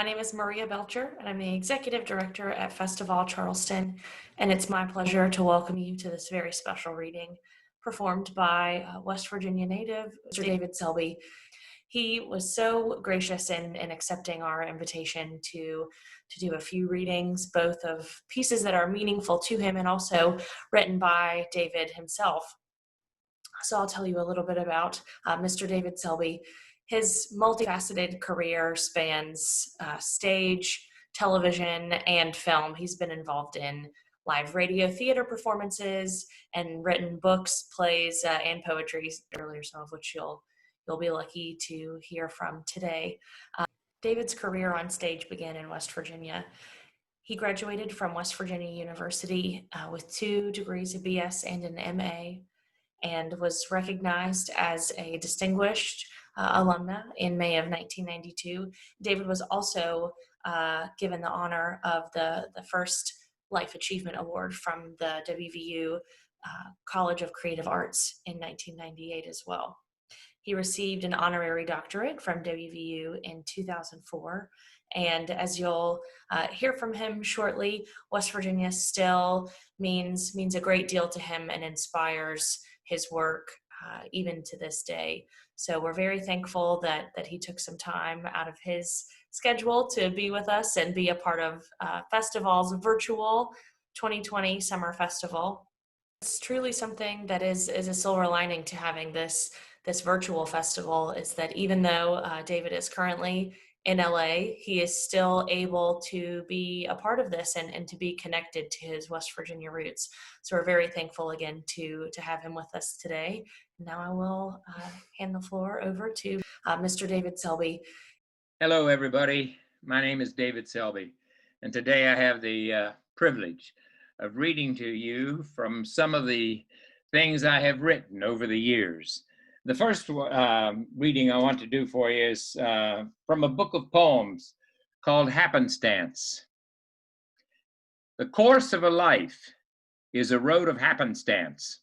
My name is Maria Belcher, and I'm the Executive Director at Festival Charleston, and it's my pleasure to welcome you to this very special reading performed by West Virginia native Mr. David Selby. He was so gracious in accepting our invitation to do a few readings, both of pieces that are meaningful to him and also written by David himself. So I'll tell you a little bit about Mr. David Selby. His multifaceted career spans stage, television, and film. He's been involved in live radio theater performances and written books, plays, and poetry, earlier some of which you'll be lucky to hear from today. David's career on stage began in West Virginia. He graduated from West Virginia University with 2 degrees of BS and an MA, and was recognized as a distinguished alumna in May of 1992. David was also given the honor of the first Life Achievement Award from the WVU College of Creative Arts in 1998 as well. He received an honorary doctorate from WVU in 2004. And as you'll hear from him shortly, West Virginia still means a great deal to him and inspires his work even to this day. So we're very thankful that he took some time out of his schedule to be with us and be a part of Festival's virtual 2020 Summer Festival. It's truly something that is a silver lining to having this virtual festival, is that even though David is currently in LA, he is still able to be a part of this and to be connected to his West Virginia roots. So we're very thankful again to have him with us today. Now I will hand the floor over to Mr. David Selby. Hello, everybody. My name is David Selby, and today I have the privilege of reading to you from some of the things I have written over the years. The first reading I want to do for you is from a book of poems called Happenstance. The course of a life is a road of happenstance,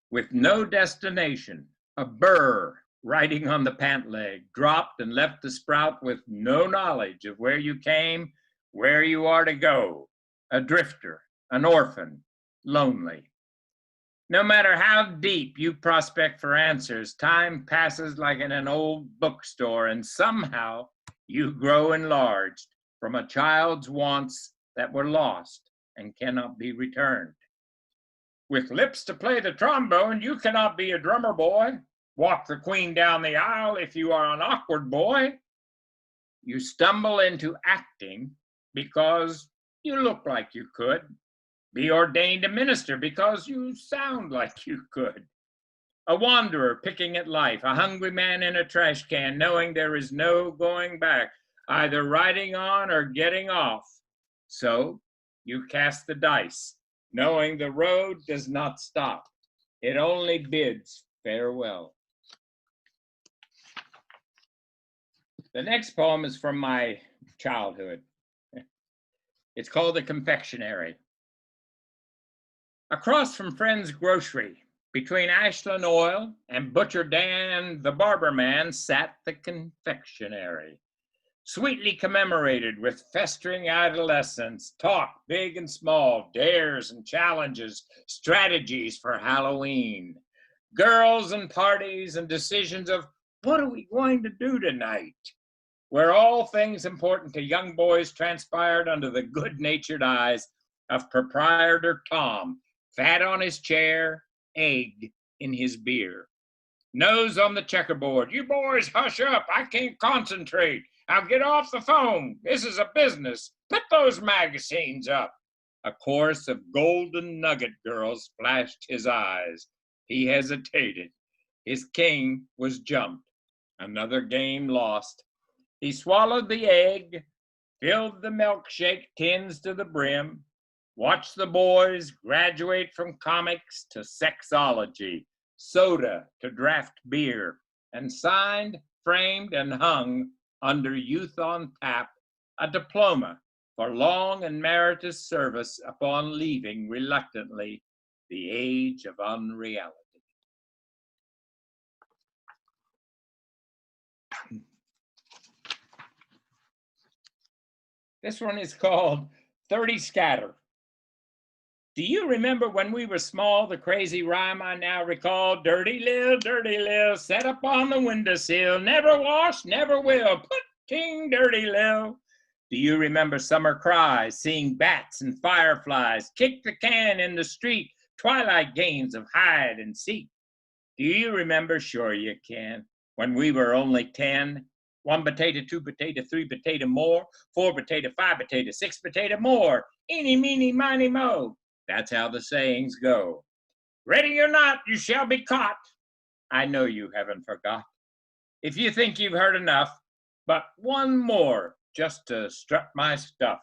with no destination, a burr riding on the pant leg, dropped and left to sprout with no knowledge of where you came, where you are to go, a drifter, an orphan, lonely. No matter how deep you prospect for answers, time passes like in an old bookstore, and somehow you grow enlarged from a child's wants that were lost and cannot be returned. With lips to play the trombone, you cannot be a drummer boy. Walk the queen down the aisle if you are an awkward boy. You stumble into acting because you look like you could. Be ordained a minister because you sound like you could. A wanderer picking at life, a hungry man in a trash can, knowing there is no going back, either riding on or getting off. So you cast the dice, knowing the road does not stop. It only bids farewell. The next poem is from my childhood. It's called The Confectionery. Across from Friend's Grocery, between Ashland Oil and Butcher Dan, the barber man, sat the confectionery. Sweetly commemorated with festering adolescence, talk big and small, dares and challenges, strategies for Halloween, girls and parties and decisions of what are we going to do tonight, where all things important to young boys transpired under the good-natured eyes of proprietor Tom, fat on his chair, egg in his beer. Nose on the checkerboard. You boys hush up. I can't concentrate. I'll get off the phone. This is a business. Put those magazines up. A chorus of golden nugget girls flashed his eyes. He hesitated. His king was jumped. Another game lost. He swallowed the egg, filled the milkshake tins to the brim, watched the boys graduate from comics to sexology, soda to draft beer, and signed, framed, and hung under Youth on Tap a diploma for long and meritorious service upon leaving reluctantly the age of unreality. This one is called 30 Scatter. Do you remember when we were small, the crazy rhyme I now recall? Dirty Lil, set up on the windowsill, never wash, never will, put King Dirty Lil. Do you remember summer cries, seeing bats and fireflies, kick the can in the street, twilight games of hide and seek? Do you remember, sure you can, when we were only 10? 1 potato, 2 potato, 3 potato more, 4 potato, 5 potato, 6 potato more, eeny, meeny, miny, mo. That's how the sayings go. Ready or not, you shall be caught. I know you haven't forgot. If you think you've heard enough, but one more just to strut my stuff.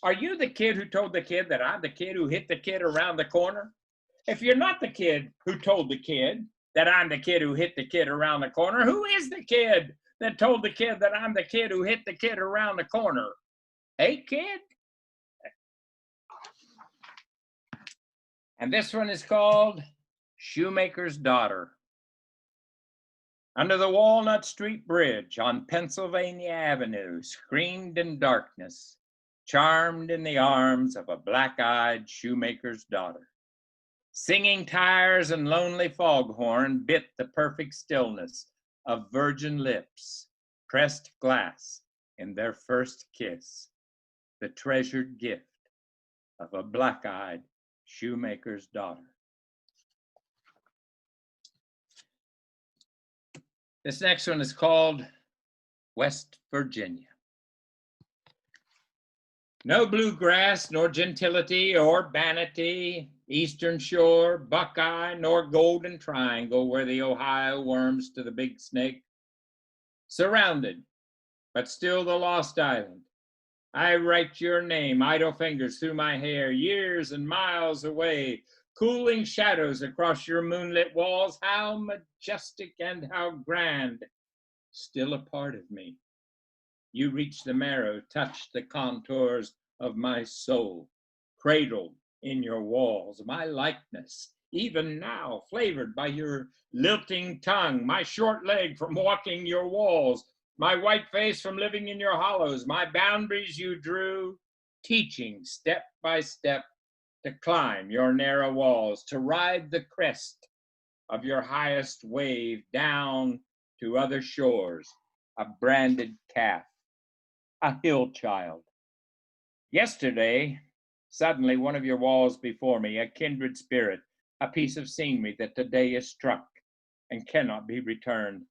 Are you the kid who told the kid that I'm the kid who hit the kid around the corner? If you're not the kid who told the kid that I'm the kid who hit the kid around the corner, who is the kid that told the kid that I'm the kid who hit the kid around the corner? Hey, kid? And this one is called Shoemaker's Daughter. Under the Walnut Street Bridge on Pennsylvania Avenue, screamed in darkness, charmed in the arms of a black-eyed shoemaker's daughter. Singing tires and lonely foghorn bit the perfect stillness of virgin lips, pressed glass in their first kiss, the treasured gift of a black-eyed shoemaker's daughter. This next one is called West Virginia. No bluegrass, nor gentility or vanity, Eastern Shore, Buckeye, nor Golden Triangle, where the Ohio worms to the Big Snake. Surrounded, but still the lost island. I write your name, idle fingers through my hair, years and miles away, cooling shadows across your moonlit walls, how majestic and how grand, still a part of me. You reach the marrow, touch the contours of my soul, cradled in your walls, my likeness, even now flavored by your lilting tongue, my short leg from walking your walls, my white face from living in your hollows, my boundaries you drew, teaching step by step to climb your narrow walls, to ride the crest of your highest wave down to other shores, a branded calf, a hill child. Yesterday, suddenly one of your walls before me, a kindred spirit, a piece of scenery that today is struck and cannot be returned.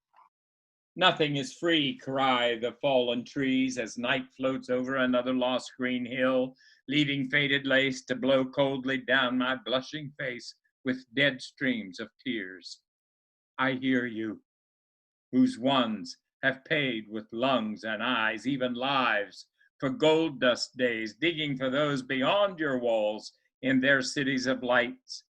Nothing is free, cry the fallen trees as night floats over another lost green hill, leaving faded lace to blow coldly down my blushing face with dead streams of tears. I hear you, whose ones have paid with lungs and eyes, even lives, for gold dust days, digging for those beyond your walls in their cities of lights,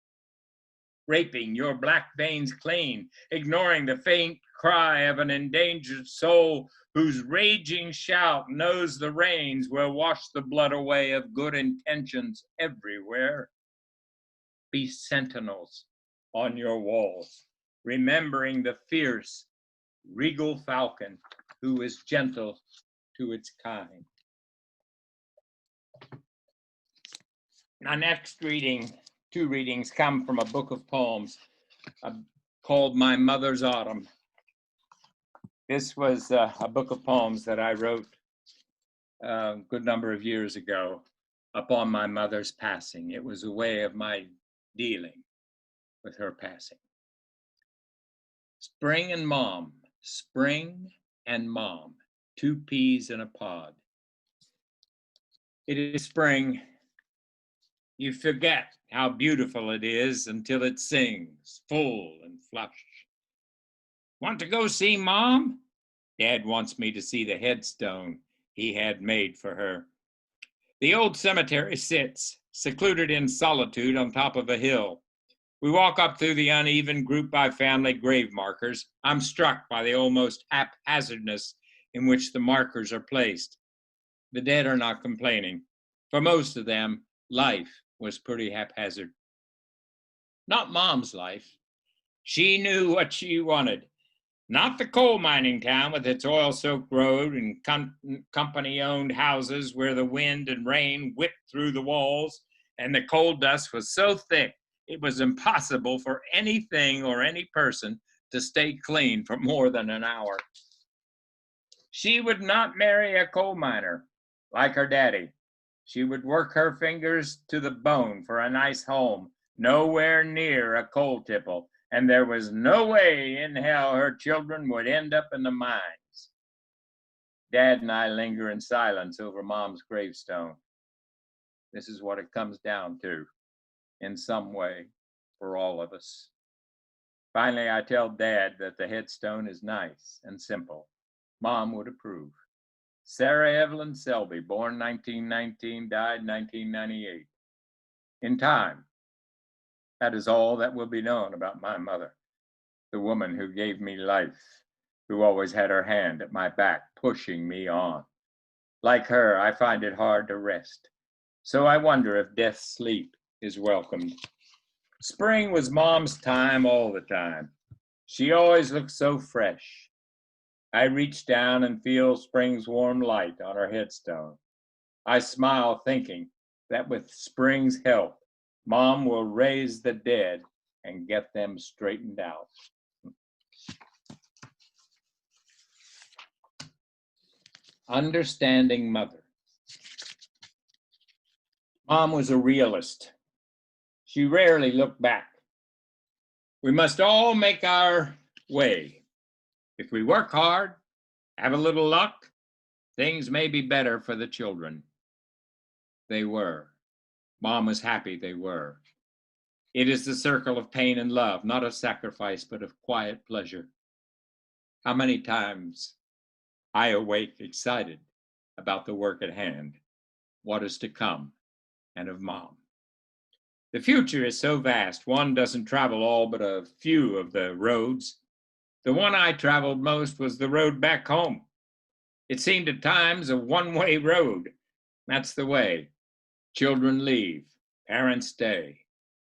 raping your black veins clean, ignoring the faint cry of an endangered soul whose raging shout knows the rains will wash the blood away of good intentions everywhere. Be sentinels on your walls, remembering the fierce, regal falcon who is gentle to its kind. Our next reading, two readings, come from a book of poems called My Mother's Autumn. This was a book of poems that I wrote a good number of years ago upon my mother's passing. It was a way of my dealing with her passing. Spring and mom, two peas in a pod. It is spring. You forget how beautiful it is until it sings, full and flush. Want to go see Mom? Dad wants me to see the headstone he had made for her. The old cemetery sits, secluded in solitude on top of a hill. We walk up through the uneven group by family grave markers. I'm struck by the almost haphazardness in which the markers are placed. The dead are not complaining. For most of them, life was pretty haphazard. Not Mom's life. She knew what she wanted. Not the coal mining town with its oil-soaked road and company-owned houses where the wind and rain whipped through the walls and the coal dust was so thick it was impossible for anything or any person to stay clean for more than an hour. She would not marry a coal miner like her daddy. She would work her fingers to the bone for a nice home, nowhere near a coal tipple, and there was no way in hell her children would end up in the mines. Dad and I linger in silence over Mom's gravestone. This is what it comes down to, in some way, for all of us. Finally, I tell Dad that the headstone is nice and simple. Mom would approve. Sarah Evelyn Selby, born 1919, died 1998. In time, that is all that will be known about my mother, the woman who gave me life, who always had her hand at my back, pushing me on. Like her, I find it hard to rest. So I wonder if death's sleep is welcomed. Spring was Mom's time all the time. She always looked so fresh. I reach down and feel spring's warm light on her headstone. I smile thinking that with spring's help, Mom will raise the dead and get them straightened out. Understanding Mother. Mom was a realist. She rarely looked back. We must all make our way. If we work hard, have a little luck, things may be better for the children. They were. Mom was happy they were. It is the circle of pain and love, not of sacrifice, but of quiet pleasure. How many times I awake excited about the work at hand, what is to come, and of Mom. The future is so vast, one doesn't travel all but a few of the roads. The one I traveled most was the road back home. It seemed at times a one-way road. That's the way. Children leave, parents stay,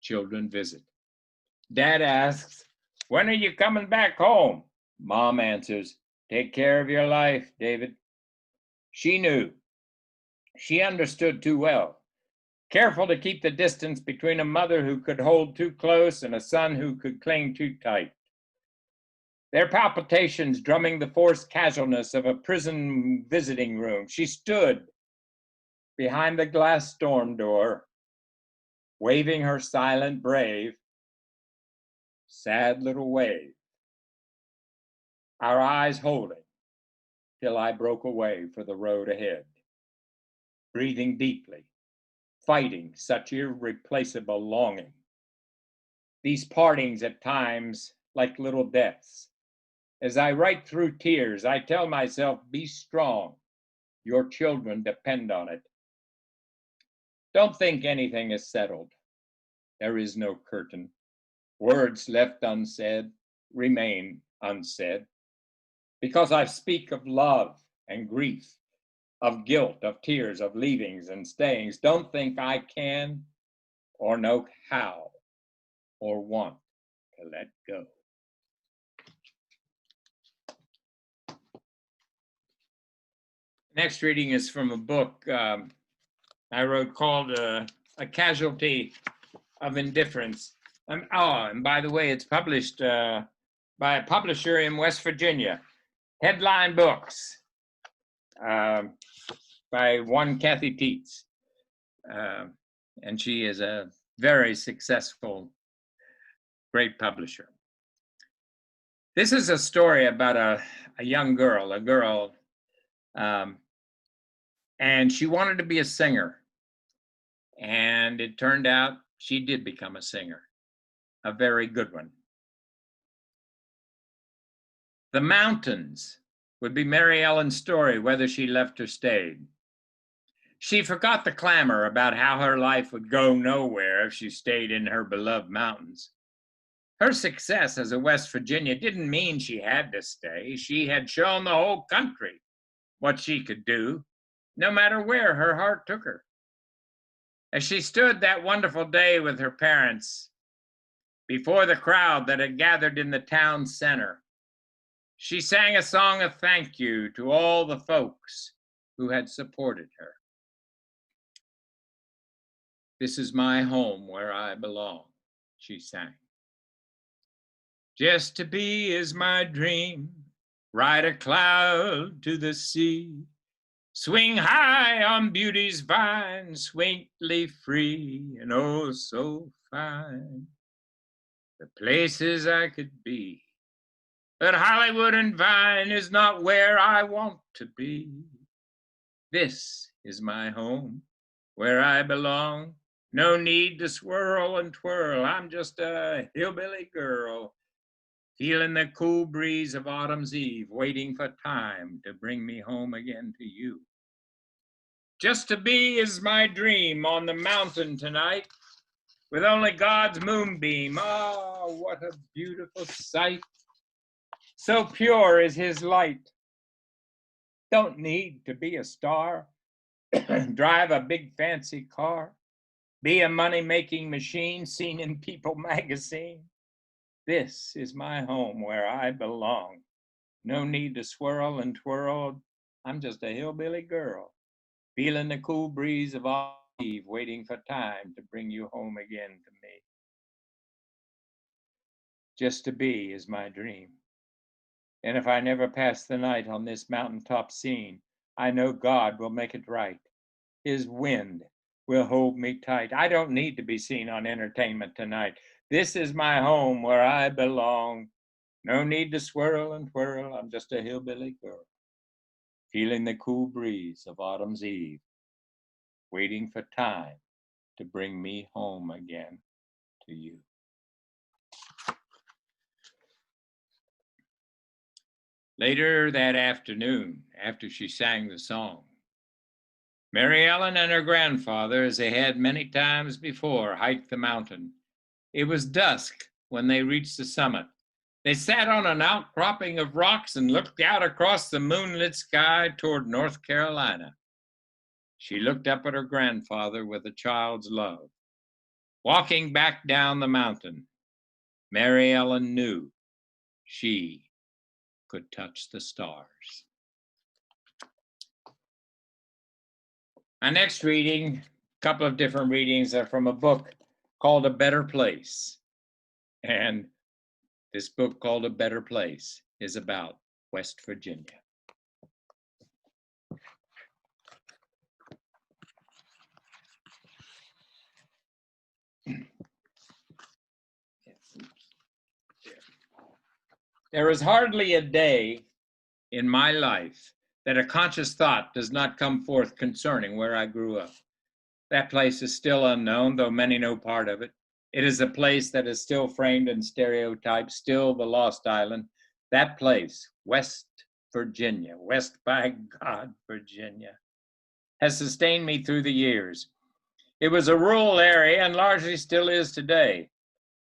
children visit. Dad asks, "When are you coming back home?" Mom answers, "Take care of your life, David." She knew. She understood too well. Careful to keep the distance between a mother who could hold too close and a son who could cling too tight. Their palpitations drumming the forced casualness of a prison visiting room. She stood behind the glass storm door, waving her silent, brave, sad little wave. Our eyes holding till I broke away for the road ahead, breathing deeply, fighting such irreplaceable longing. These partings at times like little deaths. As I write through tears, I tell myself, be strong. Your children depend on it. Don't think anything is settled. There is no curtain. Words left unsaid remain unsaid. Because I speak of love and grief, of guilt, of tears, of leavings and stayings. Don't think I can or know how or want to let go. Next reading is from a book I wrote called A Casualty of Indifference. And by the way, it's published by a publisher in West Virginia, Headline Books, by one Kathy Teets. And she is a very successful, great publisher. This is a story about a young girl, and she wanted to be a singer. And it turned out she did become a singer, a very good one. The mountains would be Mary Ellen's story, whether she left or stayed. She forgot the clamor about how her life would go nowhere if she stayed in her beloved mountains. Her success as a West Virginia didn't mean she had to stay. She had shown the whole country what she could do, no matter where her heart took her. As she stood that wonderful day with her parents before the crowd that had gathered in the town center, She sang a song of thank you to all the folks who had supported her. This is my home where I belong, she sang. Just to be is my dream, ride a cloud to the sea, swing high on beauty's vine, sweetly free and oh so fine. The places I could be, but Hollywood and Vine is not where I want to be. This is my home, where I belong. No need to swirl and twirl. I'm just a hillbilly girl, feeling the cool breeze of autumn's eve, waiting for time to bring me home again to you. Just to be is my dream on the mountain tonight, with only God's moonbeam. Oh, what a beautiful sight. So pure is his light. Don't need to be a star, drive a big fancy car, be a money-making machine seen in People magazine. This is my home where I belong. No need to swirl and twirl. I'm just a hillbilly girl, feeling the cool breeze of eve, waiting for time to bring you home again to me. Just to be is my dream. And if I never pass the night on this mountaintop scene, I know God will make it right. His wind will hold me tight. I don't need to be seen on entertainment tonight. This is my home where I belong. No need to swirl and twirl. I'm just a hillbilly girl, feeling the cool breeze of autumn's eve, waiting for time to bring me home again to you. Later that afternoon, after she sang the song, Mary Ellen and her grandfather, as they had many times before, hiked the mountain. It was dusk when they reached the summit. They sat on an outcropping of rocks and looked out across the moonlit sky toward North Carolina. She looked up at her grandfather with a child's love. Walking back down the mountain, Mary Ellen knew she could touch the stars. Our next reading, a couple of different readings, are from a book called A Better Place. And this book called A Better Place is about West Virginia. There is hardly a day in my life that a conscious thought does not come forth concerning where I grew up. That place is still unknown, though many know part of it. It is a place that is still framed in stereotypes, still the lost island. That place, West Virginia, West by God, Virginia, has sustained me through the years. It was a rural area and largely still is today.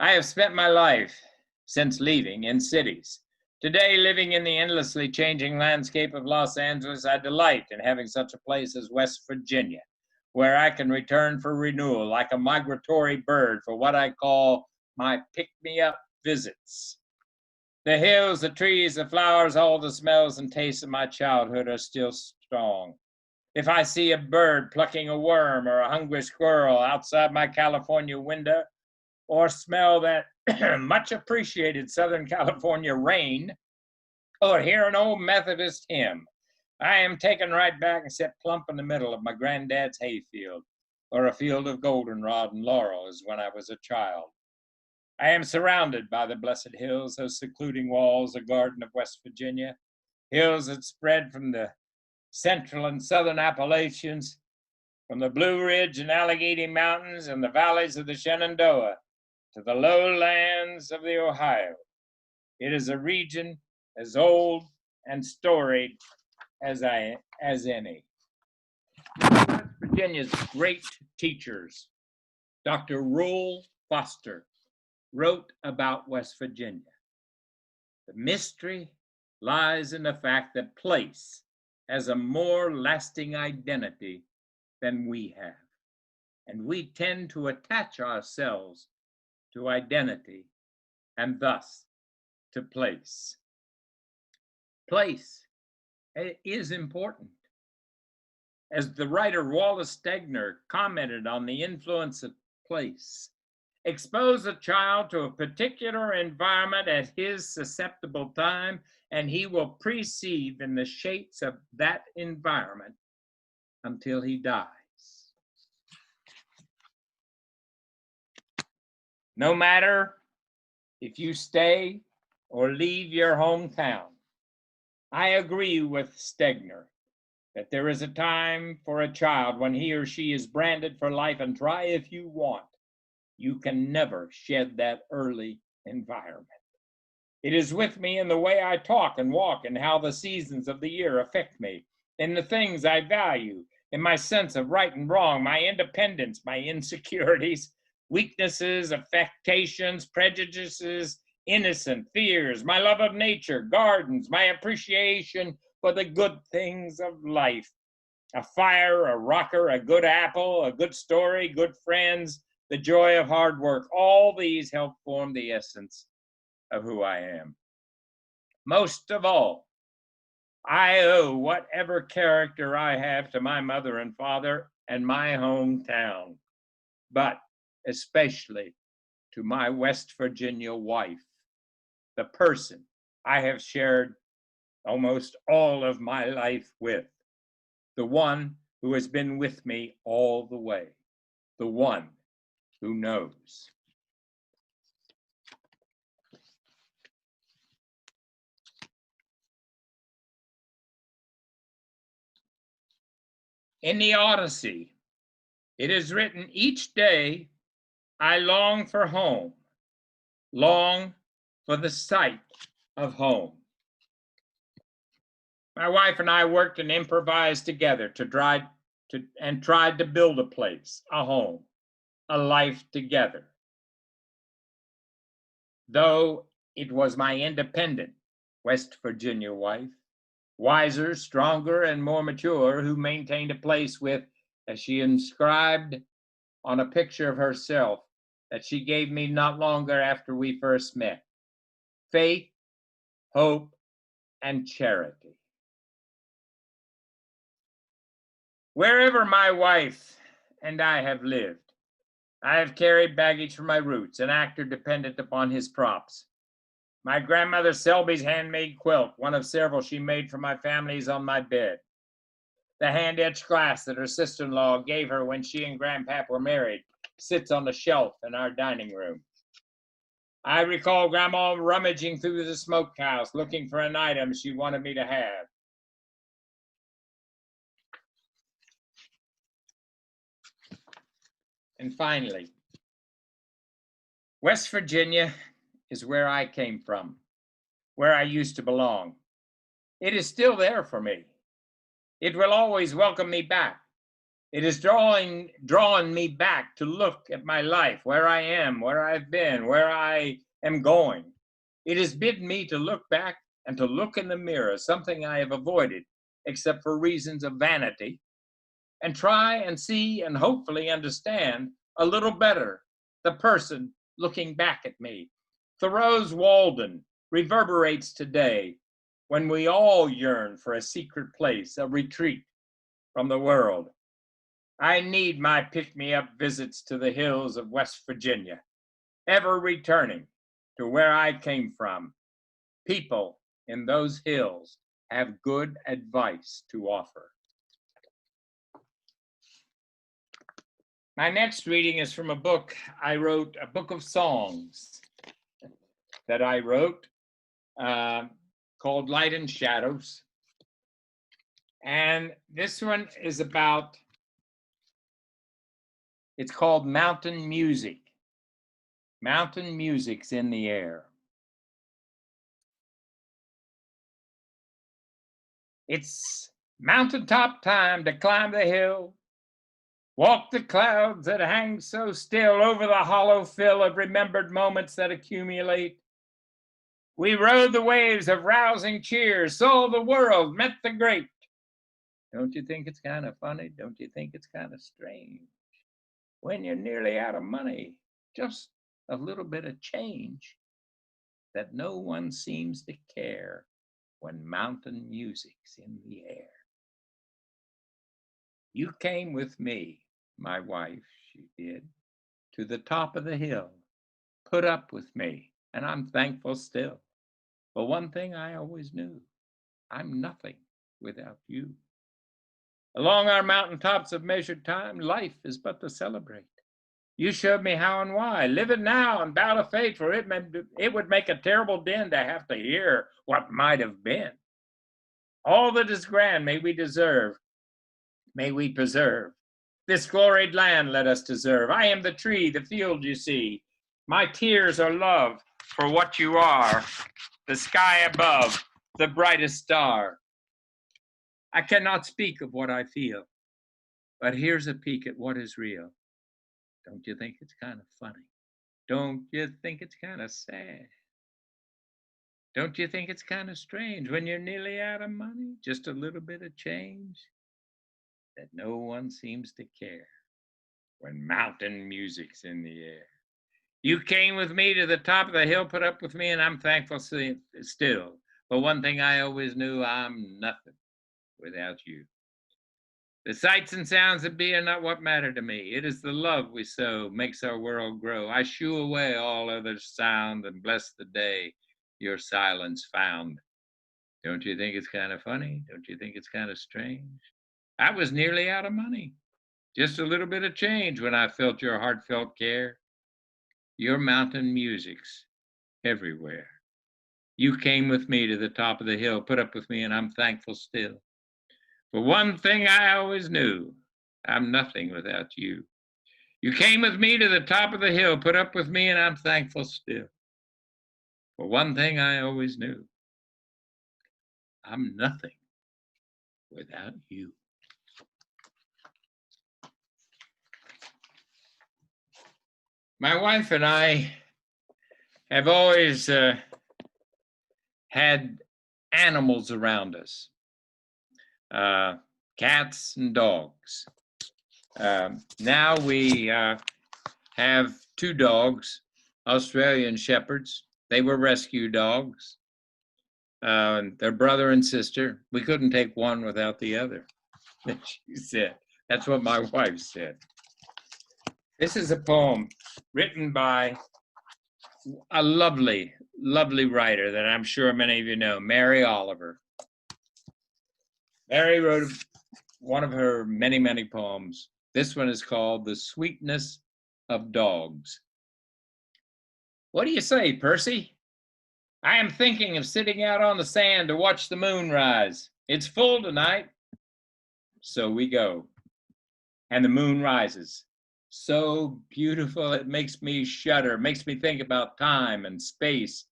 I have spent my life since leaving in cities. Today, living in the endlessly changing landscape of Los Angeles, I delight in having such a place as West Virginia, where I can return for renewal like a migratory bird for what I call my pick-me-up visits. The hills, the trees, the flowers, all the smells and tastes of my childhood are still strong. If I see a bird plucking a worm or a hungry squirrel outside my California window, or smell that much appreciated Southern California rain, or hear an old Methodist hymn, I am taken right back and set plump in the middle of my granddad's hayfield, or a field of goldenrod and laurel as when I was a child. I am surrounded by the blessed hills, those secluding walls, the garden of West Virginia, hills that spread from the central and southern Appalachians, from the Blue Ridge and Allegheny Mountains and the valleys of the Shenandoah to the lowlands of the Ohio. It is a region as old and storied as any. West Virginia's great teachers, Dr. Rule Foster, wrote about West Virginia. The mystery lies in the fact that place has a more lasting identity than we have, and we tend to attach ourselves to identity and thus to place. Place is important. As the writer Wallace Stegner commented on the influence of place, expose a child to a particular environment at his susceptible time, and he will perceive in the shapes of that environment until he dies. No matter if you stay or leave your hometown, I agree with Stegner that there is a time for a child when he or she is branded for life, and try if you want. You can never shed that early environment. It is with me in the way I talk and walk, and how the seasons of the year affect me, in the things I value, in my sense of right and wrong, my independence, my insecurities, weaknesses, affectations, prejudices, innocent fears, my love of nature, gardens, my appreciation for the good things of life. A fire, a rocker, a good apple, a good story, good friends, the joy of hard work. All these help form the essence of who I am. Most of all, I owe whatever character I have to my mother and father and my hometown, but especially to my West Virginia wife, the person I have shared almost all of my life with, the one who has been with me all the way, the one who knows. In the Odyssey, it is written, each day I long for home, long for the sight of home. My wife and I worked and improvised together tried to build a place, a home, a life together. Though it was my independent West Virginia wife, wiser, stronger, and more mature, who maintained a place with, as she inscribed on a picture of herself that she gave me not longer after we first met, faith, hope, and charity. Wherever my wife and I have lived, I have carried baggage from my roots, an actor dependent upon his props. My grandmother Selby's handmade quilt, one of several she made for my family, is on my bed. The hand-etched glass that her sister-in-law gave her when she and Grandpap were married sits on the shelf in our dining room. I recall Grandma rummaging through the smokehouse looking for an item she wanted me to have. And finally, West Virginia is where I came from, where I used to belong. It is still there for me. It will always welcome me back. It is drawing me back to look at my life, where I am, where I've been, where I am going. It has bidden me to look back and to look in the mirror, something I have avoided, except for reasons of vanity, and try and see and hopefully understand a little better the person looking back at me. Thoreau's Walden reverberates today when we all yearn for a secret place, a retreat from the world. I need my pick-me-up visits to the hills of West Virginia, ever returning to where I came from. People in those hills have good advice to offer. My next reading is from a book I wrote, a book of songs that I wrote called Light and Shadows. And this one is about, it's called Mountain Music. Mountain music's in the air. It's mountaintop time to climb the hill, walk the clouds that hang so still over the hollow fill of remembered moments that accumulate. We rode the waves of rousing cheers, saw the world, met the great. Don't you think it's kind of funny? Don't you think it's kind of strange? When you're nearly out of money, just a little bit of change, that no one seems to care when mountain music's in the air. You came with me, my wife, she did, to the top of the hill, put up with me, and I'm thankful still. But one thing I always knew, I'm nothing without you. Along our mountaintops of measured time, life is but to celebrate. You showed me how and why. Live it now and bow to fate, for it would make a terrible din to have to hear what might have been. All that is grand may we deserve, may we preserve. This gloried land let us deserve. I am the tree, the field you see. My tears are love for what you are, the sky above, the brightest star. I cannot speak of what I feel, but here's a peek at what is real. Don't you think it's kind of funny? Don't you think it's kind of sad? Don't you think it's kind of strange when you're nearly out of money, just a little bit of change, that no one seems to care when mountain music's in the air? You came with me to the top of the hill, put up with me, and I'm thankful still. But one thing I always knew, I'm nothing without you. The sights and sounds that be are not what matter to me. It is the love we sow makes our world grow. I shoo away all other sound and bless the day your silence found. Don't you think it's kind of funny? Don't you think it's kind of strange? I was nearly out of money. Just a little bit of change when I felt your heartfelt care. Your mountain music's everywhere. You came with me to the top of the hill, put up with me, and I'm thankful still. But one thing I always knew, I'm nothing without you. You came with me to the top of the hill, put up with me, and I'm thankful still. But one thing I always knew, I'm nothing without you. My wife and I have always had animals around us, cats and dogs. Now we have two dogs, Australian Shepherds. They were rescue dogs. They're brother and sister. We couldn't take one without the other, she said. That's what my wife said. This is a poem written by a lovely, lovely writer that I'm sure many of you know, Mary Oliver. Mary wrote one of her many, many poems. This one is called The Sweetness of Dogs. What do you say, Percy? I am thinking of sitting out on the sand to watch the moon rise. It's full tonight. So we go. And the moon rises. So beautiful, it makes me shudder, makes me think about time and space,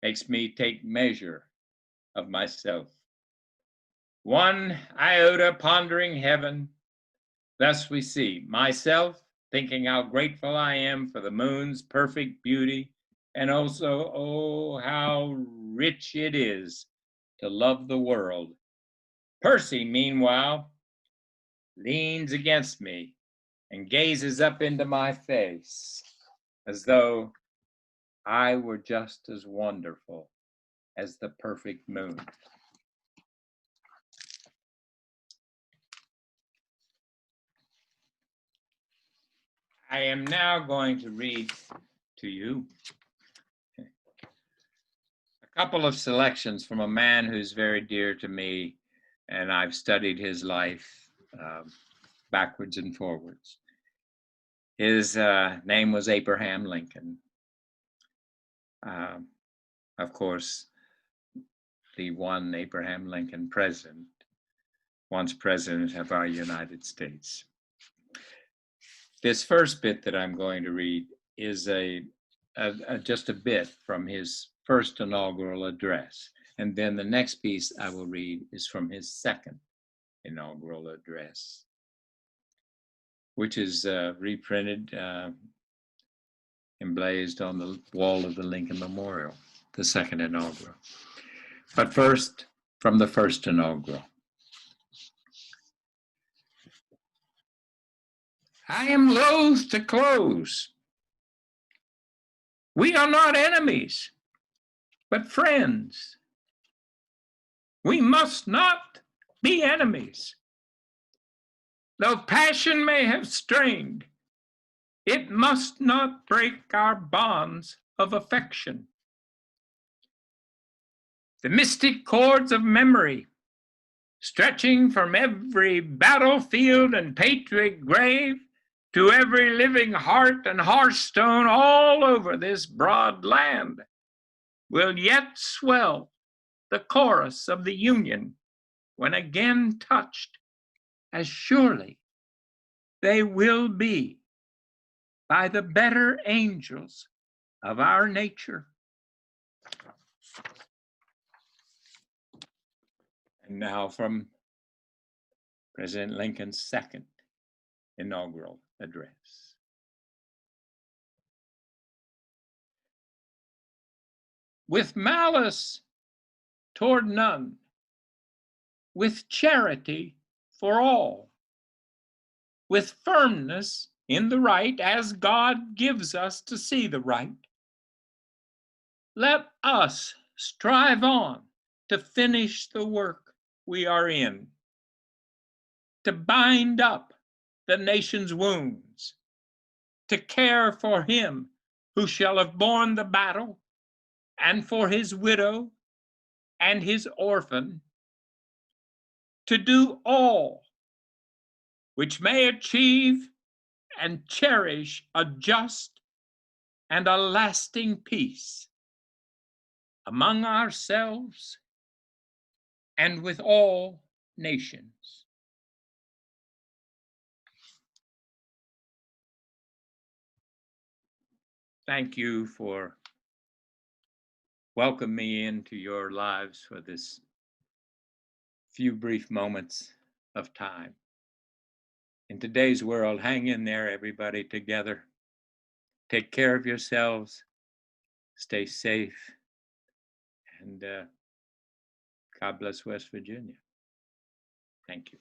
makes me take measure of myself. One iota pondering heaven, thus we see myself thinking how grateful I am for the moon's perfect beauty, and also, oh, how rich it is to love the world. Percy, meanwhile, leans against me and gazes up into my face as though I were just as wonderful as the perfect moon. I am now going to read to you a couple of selections from a man who's very dear to me, and I've studied his life backwards and forwards. His name was Abraham Lincoln. Of course, the one Abraham Lincoln president, once president of our United States. This first bit that I'm going to read is just a bit from his first inaugural address. And then the next piece I will read is from his second inaugural address, which is reprinted, emblazed on the wall of the Lincoln Memorial, the second inaugural. But first, from the first inaugural. I am loath to close. We are not enemies, but friends. We must not be enemies. Though passion may have strained, it must not break our bonds of affection. The mystic cords of memory, stretching from every battlefield and patriot grave to every living heart and hearthstone all over this broad land, will yet swell the chorus of the Union when again touched, as surely they will be by the better angels of our nature. And now from President Lincoln's second inaugural address. With malice toward none, with charity for all, with firmness in the right as God gives us to see the right, let us strive on to finish the work we are in, to bind up the nation's wounds, to care for him who shall have borne the battle, and for his widow and his orphan, to do all which may achieve and cherish a just and a lasting peace among ourselves and with all nations. Thank you for welcoming me into your lives for this few brief moments of time. In today's world, hang in there, everybody, together. Take care of yourselves, stay safe, and God bless West Virginia. Thank you.